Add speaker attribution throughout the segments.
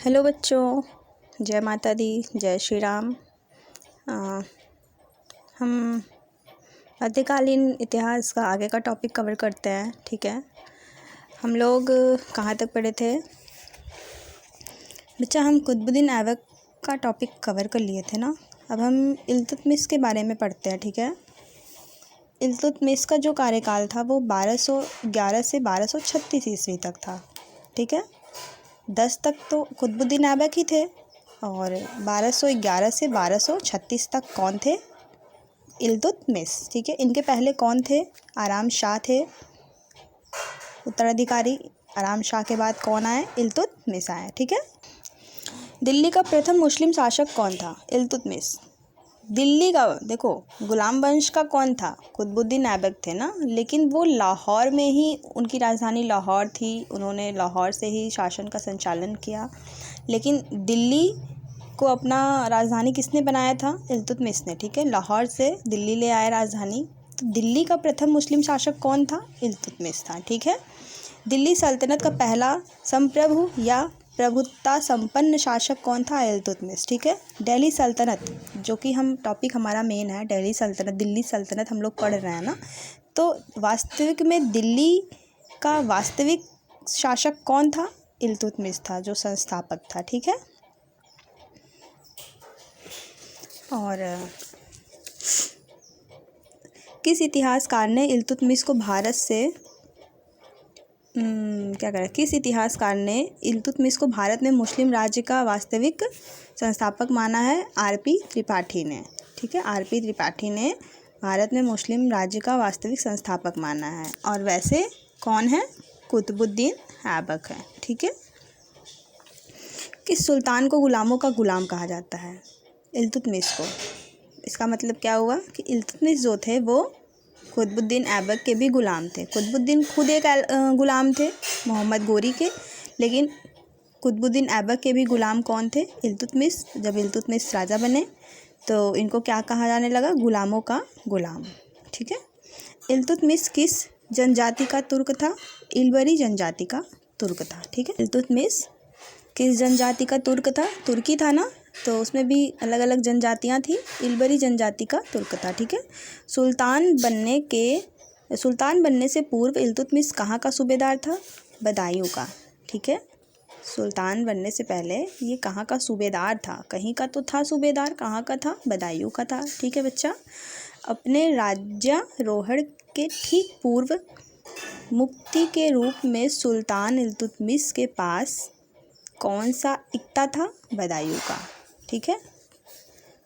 Speaker 1: Hello बच्चों, जय माता दी, जय श्री राम। हम मध्यकालीन इतिहास का आगे का टॉपिक कवर करते हैं। ठीक है, हम लोग कहाँ तक पढ़े थे बच्चा? हम कुतुबुद्दीन ऐबक का टॉपिक कवर कर लिए थे ना। अब हम इल्तुतमिश के बारे में पढ़ते हैं। ठीक है, इल्तुतमिश का जो कार्यकाल था वो 1211 से 1236 ईस्वी तक था। ठीक है, 10 तक तो कुतुबुद्दीन ऐबक ही थे और 1211 से 1236 तक कौन थे? इल्तुतमिश। ठीक है, इनके पहले कौन थे? आराम शाह थे उत्तराधिकारी। आराम शाह के बाद कौन आए? इल्तुतमिश आए। ठीक है, दिल्ली का प्रथम मुस्लिम शासक कौन था? इल्तुतमिश। दिल्ली का देखो, गुलाम वंश का कौन था? कुतुबुद्दीन ऐबक थे ना, लेकिन वो लाहौर में ही, उनकी राजधानी लाहौर थी, उन्होंने लाहौर से ही शासन का संचालन किया। लेकिन दिल्ली को अपना राजधानी किसने बनाया था? इल्तुतमिश ने। ठीक है, लाहौर से दिल्ली ले आए राजधानी। तो दिल्ली का प्रथम मुस्लिम शासक कौन था? इल्तुतमिश था। ठीक है, दिल्ली सल्तनत का पहला संप्रभु या प्रभुत्ता संपन्न शासक कौन था? इल्तुतमिश। ठीक है, दिल्ली सल्तनत, जो कि हम टॉपिक हमारा मेन है, दिल्ली सल्तनत, दिल्ली सल्तनत हम लोग पढ़ रहे हैं ना। तो वास्तविक में दिल्ली का वास्तविक शासक कौन था? इल्तुतमिश था, जो संस्थापक था। ठीक है, और किस इतिहासकार ने इल्तुतमिश को भारत से किस इतिहासकार ने इल्तुतमिश को भारत में मुस्लिम राज्य का वास्तविक संस्थापक माना है? आरपी त्रिपाठी ने। ठीक है, आरपी त्रिपाठी ने भारत में मुस्लिम राज्य का वास्तविक संस्थापक माना है। और वैसे कौन है? कुतुबुद्दीन ऐबक है। ठीक है, किस सुल्तान को गुलामों का गुलाम कहा जाता है? इल्तुतमिश को। इसका मतलब क्या हुआ कि इल्तुतमिश जो थे वो कुतुबुद्दीन ऐबक के भी गुलाम थे। कुतुबुद्दीन खुद एक गुलाम थे मोहम्मद गोरी के, लेकिन कुतुबुद्दीन ऐबक के भी गुलाम कौन थे? इल्तुतमिश। जब इल्तुतमिश राजा बने तो इनको क्या कहा जाने लगा? गुलामों का गुलाम। ठीक है, इल्तुतमिश किस जनजाति का तुर्क था? इलबरी जनजाति का तुर्क था। ठीक है, इल्तुतमिश किस जनजाति का तुर्क था? तुर्की था ना, तो उसमें भी अलग अलग जनजातियां थी। इलबरी जनजाति का तुर्क था। ठीक है, सुल्तान बनने से पूर्व इल्तुतमिश कहाँ का सूबेदार था? बदायूं का। ठीक है, सुल्तान बनने से पहले ये कहाँ का सूबेदार था? कहीं का तो था सूबेदार, कहाँ का था? बदायूं का था। ठीक है बच्चा, अपने राज्यारोहण के ठीक पूर्व मुक्ति के रूप में सुल्तान इल्तुतमिश के पास कौन सा इक्ता था? बदायूं का। ठीक है,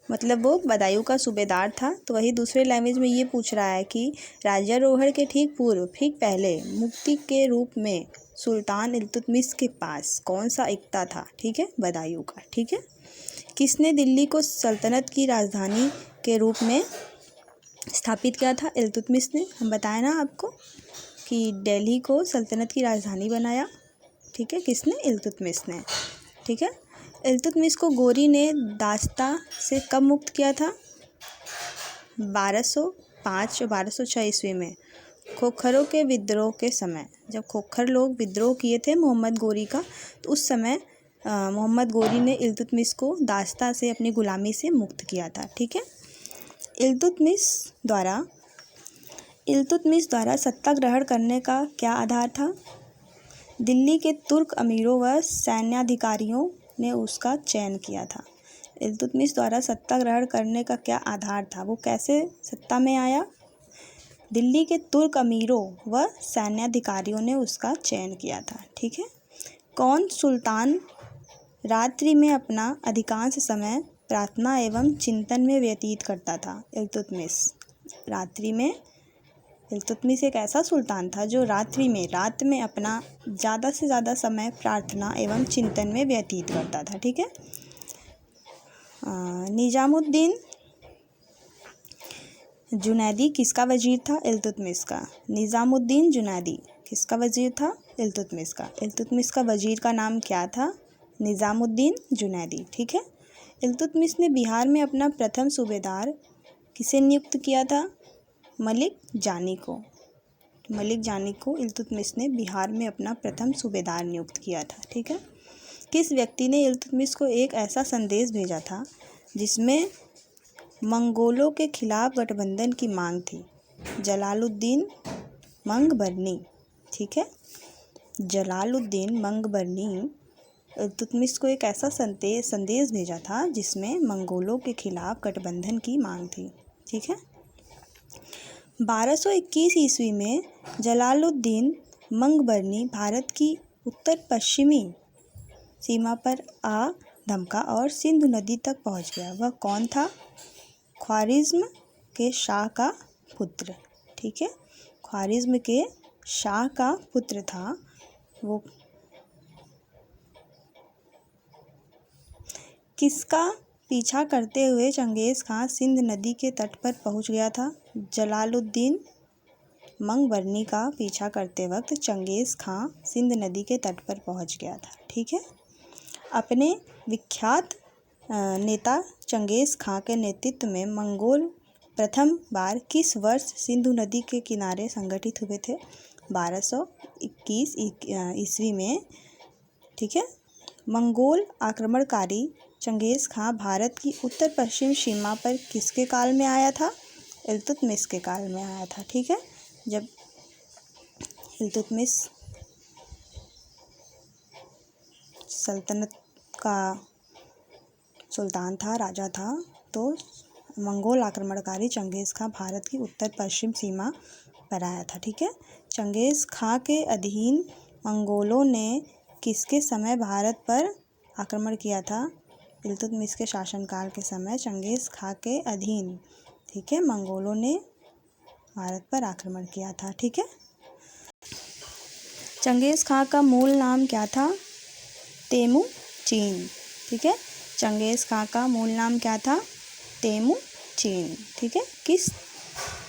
Speaker 1: मतलब वो बदायूं का सूबेदार था। तो वही दूसरे लैंग्वेज में ये पूछ रहा है कि राज्यारोहण के ठीक पूर्व, ठीक पहले मुक्ति के रूप में सुल्तान इल्तुतमिश के पास कौन सा इक्ता था? ठीक है, बदायूं का। ठीक है, किसने दिल्ली को सल्तनत की राजधानी के रूप में स्थापित किया था? इल्तुतमिश ने। हम बताए ना आपको कि दिल्ली को सल्तनत की राजधानी बनाया। ठीक है, किसने? इल्तुतमिश ने। ठीक है, इल्तुतमिश को गोरी ने दास्ता से कब मुक्त किया था? 1205 और 1206 ईस्वी में, खोखरों के विद्रोह के समय। जब खोखर लोग विद्रोह किए थे मोहम्मद गोरी का, तो उस समय मोहम्मद गोरी ने इल्तुतमिश को दास्ता से, अपनी गुलामी से मुक्त किया था। ठीक है, इल्तुतमिश द्वारा सत्ता ग्रहण करने का क्या आधार था? दिल्ली के तुर्क अमीरों व सैन्याधिकारियों ने उसका चयन किया था। इल्तुतमिश द्वारा सत्ता ग्रहण करने का क्या आधार था? वो कैसे सत्ता में आया? दिल्ली के तुर्क अमीरों व सैन्याधिकारियों ने उसका चयन किया था। ठीक है, कौन सुल्तान रात्रि में अपना अधिकांश समय प्रार्थना एवं चिंतन में व्यतीत करता था? इल्तुतमिश। रात्रि में इल्तुतमिश एक ऐसा सुल्तान था जो रात में अपना ज़्यादा से ज़्यादा समय प्रार्थना एवं चिंतन में व्यतीत करता था। ठीक है, निजामुद्दीन जुनैदी किसका वजीर था? इल्तुतमिश का। निजामुद्दीन जुनैदी किसका वजीर था? इल्तुतमिश का। इल्तुतमिश का वजीर का नाम क्या था? निजामुद्दीन जुनैदी। ठीक है, इल्तुतमिश ने बिहार में अपना प्रथम सूबेदार किसे नियुक्त किया था? मलिक जानी को। मलिक जानी को इल्तुतमिश ने बिहार में अपना प्रथम सूबेदार नियुक्त किया था। ठीक है, किस व्यक्ति ने इल्तुतमिश को एक ऐसा संदेश भेजा था जिसमें मंगोलों के खिलाफ गठबंधन की मांग थी? जलालुद्दीन मंगबरनी। ठीक है, जलालुद्दीन मंगबरनी इल्तुतमिश को एक ऐसा संदेश भेजा था जिसमें मंगोलों के खिलाफ गठबंधन की मांग थी। ठीक है। 1221 ईस्वी में जलालुद्दीन मंगबरनी भारत की उत्तर पश्चिमी सीमा पर आ धमका और सिंधु नदी तक पहुंच गया। वह कौन था? ख्वारिज्म के शाह का पुत्र। ठीक है, ख्वारिज्म के शाह का पुत्र था वो। किसका पीछा करते हुए चंगेज़ खां सिंध नदी के तट पर पहुंच गया था? जलालुद्दीन मंगबरनी का पीछा करते वक्त चंगेज़ खां सिंध नदी के तट पर पहुंच गया था। ठीक है। अपने विख्यात नेता चंगेज़ खां के नेतृत्व में मंगोल प्रथम बार किस वर्ष सिंधु नदी के किनारे संगठित हुए थे? 1221 ईस्वी में। ठीक है। मंगोल आक्रमणकारी चंगेज़ खां भारत की उत्तर पश्चिम सीमा पर किसके काल में आया था? इल्तुतमिश के काल में आया था। ठीक है, जब इल्तुतमिश सल्तनत का सुल्तान था, राजा था, तो मंगोल आक्रमणकारी चंगेज़ खां भारत की उत्तर पश्चिम सीमा पर आया था। ठीक है। चंगेज़ खां के अधीन मंगोलों ने किसके समय भारत पर आक्रमण किया था? इल्तुतमिश के शासनकाल के समय चंगेज़ खां के अधीन, ठीक है, मंगोलों ने भारत पर आक्रमण किया था। ठीक है। चंगेज़ खां का मूल नाम क्या था? तेमुचीन। ठीक है, चंगेज़ खां का मूल नाम क्या था? तेमुचीन। ठीक है। किस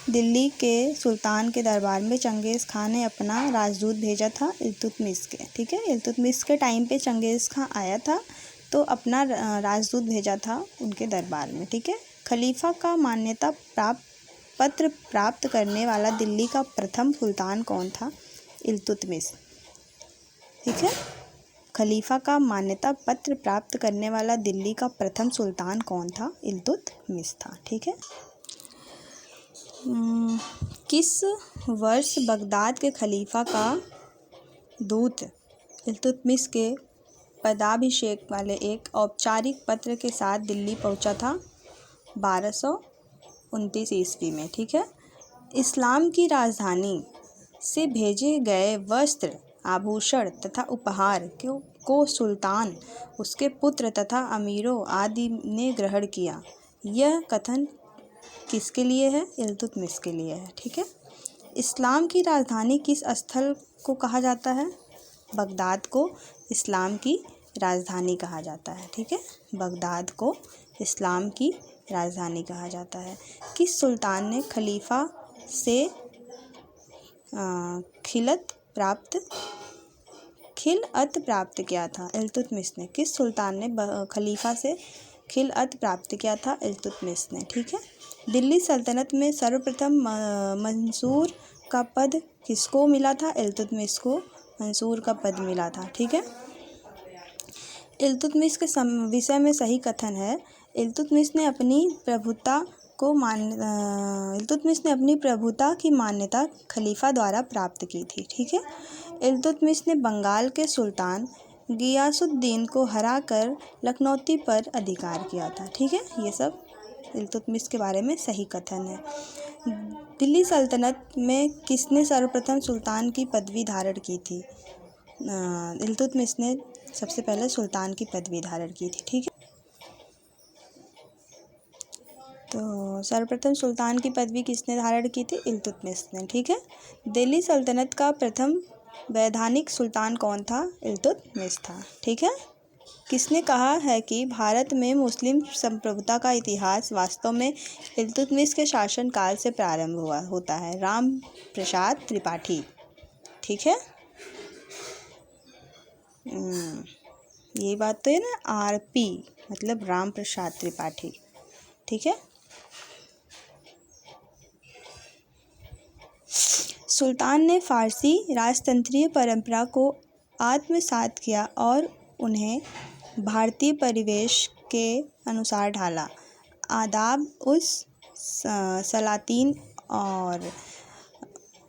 Speaker 1: दिल्ली के सुल्तान के दरबार में चंगेज़ खां ने अपना राजदूत भेजा था? इल्तुतमिश के। ठीक है, इल्तुतमिश के टाइम पे चंगेज़ खां आया था तो अपना राजदूत भेजा था उनके दरबार में। ठीक है। खलीफा का मान्यता पत्र प्राप्त करने वाला दिल्ली का प्रथम सुल्तान कौन था? इल्तुतमिश। ठीक है, खलीफा का मान्यता पत्र प्राप्त करने वाला दिल्ली का प्रथम सुल्तान कौन था? इल्तुतमिश था। ठीक है। किस वर्ष बगदाद के खलीफा का दूत इल्तुतमिश के पदाभिषेक वाले एक औपचारिक पत्र के साथ दिल्ली पहुंचा था? 1229 ईस्वी में। ठीक है। इस्लाम की राजधानी से भेजे गए वस्त्र, आभूषण तथा उपहार को सुल्तान, उसके पुत्र तथा अमीरों आदि ने ग्रहण किया। यह कथन किसके लिए है? इल्तुतमिश के लिए है। ठीक है। इस्लाम की राजधानी किस स्थल को कहा जाता है? बगदाद को इस्लाम की राजधानी कहा जाता है। ठीक है, बगदाद को इस्लाम की राजधानी कहा जाता है। किस सुल्तान ने खलीफा से खिलअत प्राप्त किया था? इल्तुतमिश ने। किस सुल्तान ने खलीफा से खिलअत प्राप्त किया था? इल्तुतमिश ने। ठीक है। दिल्ली सल्तनत में सर्वप्रथम मंसूर का पद किसको मिला था? इल्तुतमिश को मंसूर का पद मिला था। ठीक है। इल्तुतमिश के विषय में सही कथन है। इल्तुतमिश ने अपनी प्रभुता की मान्यता खलीफा द्वारा प्राप्त की थी। ठीक है। इल्तुतमिश ने बंगाल के सुल्तान गियासुद्दीन को हराकर लखनौती पर अधिकार किया था। ठीक है, ये सब इल्तुतमिश के बारे में सही कथन है। दिल्ली सल्तनत में किसने सर्वप्रथम सुल्तान की पदवी धारण की थी? इल्तुतमिश ने सबसे पहले सुल्तान की पदवी धारण की थी। ठीक है। तो सर्वप्रथम सुल्तान की पदवी किसने धारण की थी? इल्तुतमिश ने। ठीक है। दिल्ली सल्तनत का प्रथम वैधानिक सुल्तान कौन था? इल्तुतमिश था। ठीक है। किसने कहा है कि भारत में मुस्लिम संप्रभुता का इतिहास वास्तव में इल्तुतमिश के शासन काल से प्रारंभ होता है? राम प्रसाद त्रिपाठी। ठीक है। यही बात तो है ना, RP मतलब राम प्रसाद त्रिपाठी। ठीक है। सुल्तान ने फारसी राजतंत्रीय परंपरा को आत्मसात किया और उन्हें भारतीय परिवेश के अनुसार ढाला। आदाब उस सलातीन और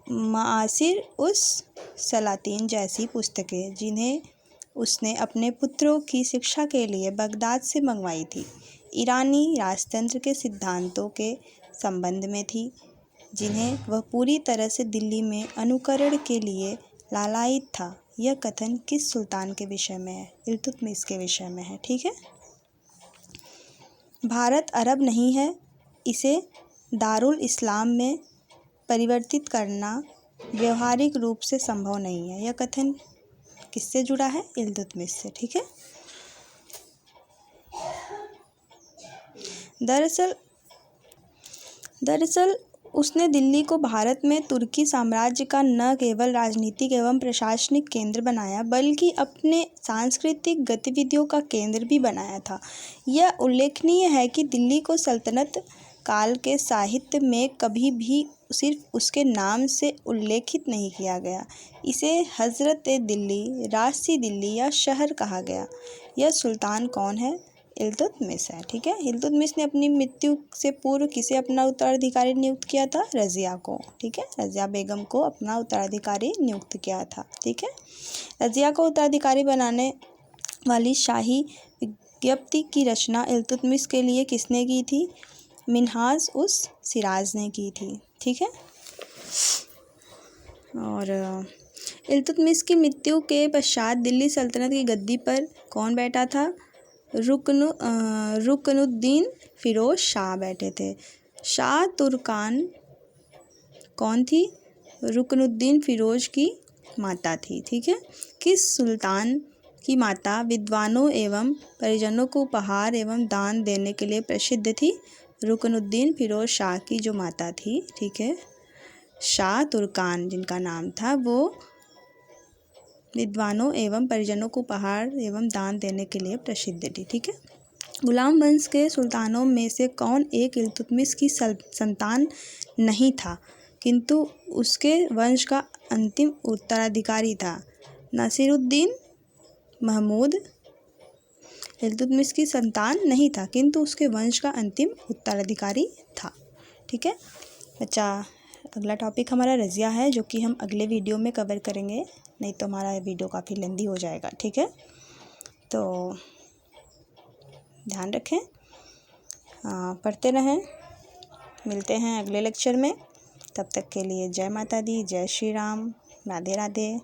Speaker 1: मासिर उस सलातीन जैसी पुस्तकें जिन्हें उसने अपने पुत्रों की शिक्षा के लिए बगदाद से मंगवाई थी, ईरानी राजतंत्र के सिद्धांतों के संबंध में थी, जिन्हें वह पूरी तरह से दिल्ली में अनुकरण के लिए लालायित था। यह कथन किस सुल्तान के विषय में है? इल्तुतमिश के विषय में है। ठीक है। भारत अरब नहीं है, इसे दारुल इस्लाम में परिवर्तित करना व्यवहारिक रूप से संभव नहीं है। यह कथन किससे जुड़ा है? इल्तुतमिश से। ठीक है। दरअसल उसने दिल्ली को भारत में तुर्की साम्राज्य का न केवल राजनीतिक एवं प्रशासनिक केंद्र बनाया, बल्कि अपने सांस्कृतिक गतिविधियों का केंद्र भी बनाया था। यह उल्लेखनीय है कि दिल्ली को सल्तनत काल के साहित्य में कभी भी सिर्फ उसके नाम से उल्लेखित नहीं किया गया। इसे हज़रत दिल्ली, राजसी दिल्ली या शहर कहा गया। यह सुल्तान कौन है? इल्तुतमिश है। ठीक है। इल्तुतमिश ने अपनी मृत्यु से पूर्व किसे अपना उत्तराधिकारी नियुक्त किया था? रज़िया को। ठीक है। रज़िया बेगम को अपना उत्तराधिकारी नियुक्त किया था। ठीक है। रज़िया को उत्तराधिकारी बनाने वाली शाही विज्ञप्ति की रचना इल्तुतमिश के लिए किसने की थी? मिन्हाज उस सिराज ने की थी। ठीक है। और इल्तुतमिश की मृत्यु के पश्चात दिल्ली सल्तनत की गद्दी पर कौन बैठा था? रुकनुद्दीन फिरोज शाह बैठे थे। शाह तुर्कान कौन थी? रुकनुद्दीन फिरोज की माता थी। ठीक है। किस सुल्तान की माता विद्वानों एवं परिजनों को उपहार एवं दान देने के लिए प्रसिद्ध थी? रुकनुद्दीन फिरोज शाह की जो माता थी, ठीक है, शाह तुर्कान जिनका नाम था, वो विद्वानों एवं परिजनों को उपहार एवं दान देने के लिए प्रसिद्ध थी। ठीक है। गुलाम वंश के सुल्तानों में से कौन एक इल्तुतमिश की संतान नहीं था, किंतु उसके वंश का अंतिम उत्तराधिकारी था? नासिरुद्दीन महमूद इल्तुतमिश की संतान नहीं था, किंतु उसके वंश का अंतिम उत्तराधिकारी था। ठीक है बच्चा, अगला टॉपिक हमारा रज़िया है, जो कि हम अगले वीडियो में कवर करेंगे, नहीं तो हमारा वीडियो काफ़ी लेंदी हो जाएगा। ठीक है, तो ध्यान रखें, पढ़ते रहें। मिलते हैं अगले लेक्चर में। तब तक के लिए जय माता दी, जय श्री राम, राधे राधे।